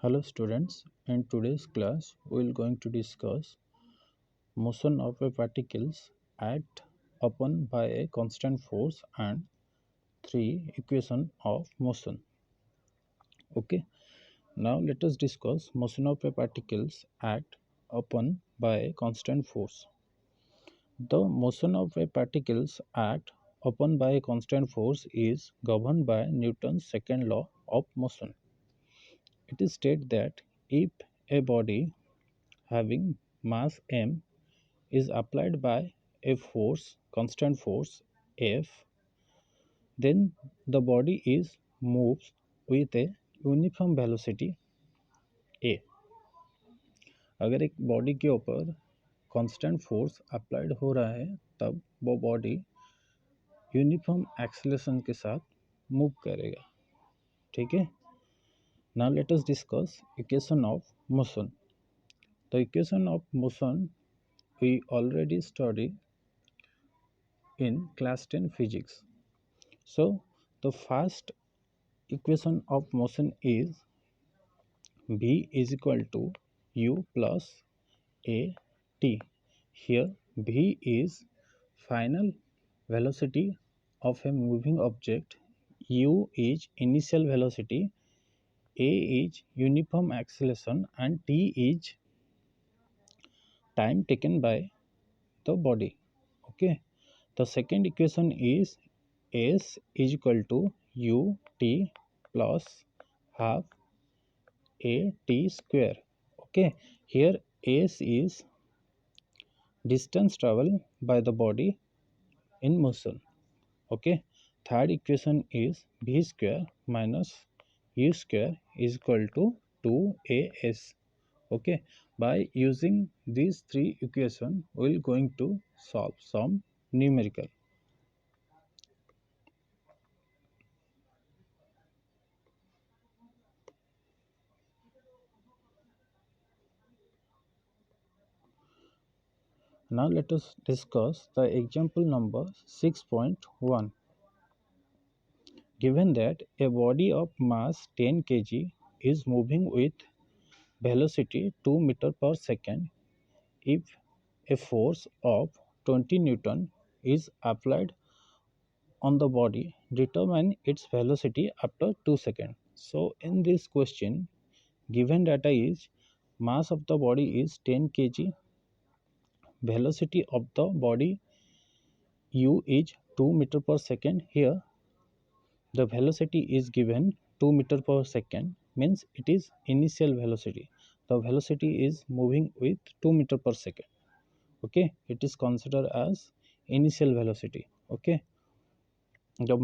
Hello students, in today's class we will going to discuss motion of a particles act upon by a constant force and three equation of motion. Okay, now let us discuss motion of a particles act upon by a constant force. The motion of a particles act upon by a constant force is governed by Newton's second law of motion. It is stated that if a body having mass m is applied by a force, constant force F, then the body is moves with a uniform velocity A. अगर एक body के ऊपर constant force applied हो रहा है तब वो body uniform acceleration के साथ मूव करेगा. ठीक है. Now let us discuss equation of motion. The equation of motion we already studied in class 10 physics. So the first equation of motion is v is equal to u plus a t. Here v is final velocity of a moving object, u is initial velocity, a is uniform acceleration and t is time taken by the body. Okay. The second equation is s is equal to u t plus half a t square. Okay. Here s is distance travel by the body in motion. Okay. Third equation is v square minus u square is equal to 2as. Okay. By using these three equations we will going to solve some numerical. Now let us discuss the example number 6.1. Given that a body of mass 10 kg is moving with velocity 2 meter per second, if a force of 20 Newton is applied on the body, determine its velocity after 2 seconds. So in this question, given data is mass of the body is 10 kg, velocity of the body u is 2 meter per second. Here the velocity is given 2 meter per second, means it is initial velocity. The velocity is moving with 2 meter per second. Okay, it is considered as initial velocity. Okay, the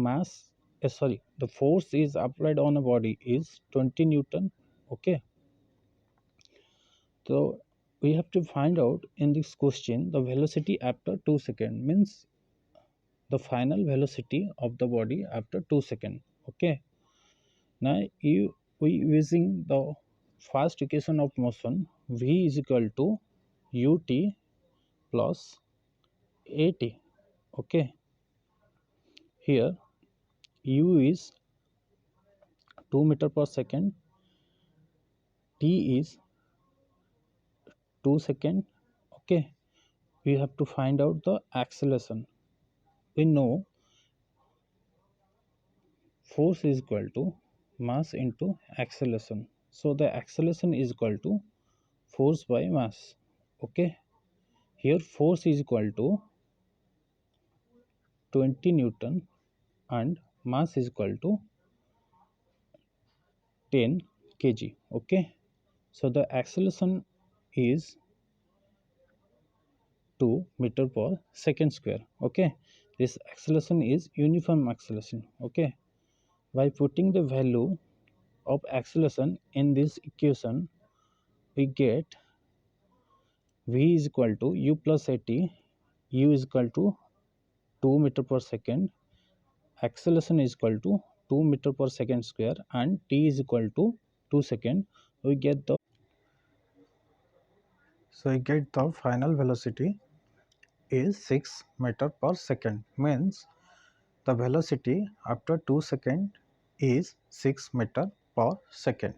the force is applied on a body is 20 Newton. Okay, so we have to find out in this question the velocity after 2 seconds, means the final velocity of the body after 2 seconds. Okay. Now we using the first equation of motion, v is equal to ut plus at. Okay. Here u is 2 meter per second, t is 2 second. Okay. We have to find out the acceleration. We know force is equal to mass into acceleration. So the acceleration is equal to force by mass. Okay. Here force is equal to 20 Newton and mass is equal to 10 kg. Okay. So the acceleration is 2 meter per second square. Okay. This acceleration is uniform acceleration. Okay. By putting the value of acceleration in this equation, we get v is equal to u plus at, u is equal to 2 meter per second, acceleration is equal to 2 meter per second square and t is equal to 2 second. We get the final velocity is 6 meter per second, means the velocity after 2 seconds is 6 meter per second.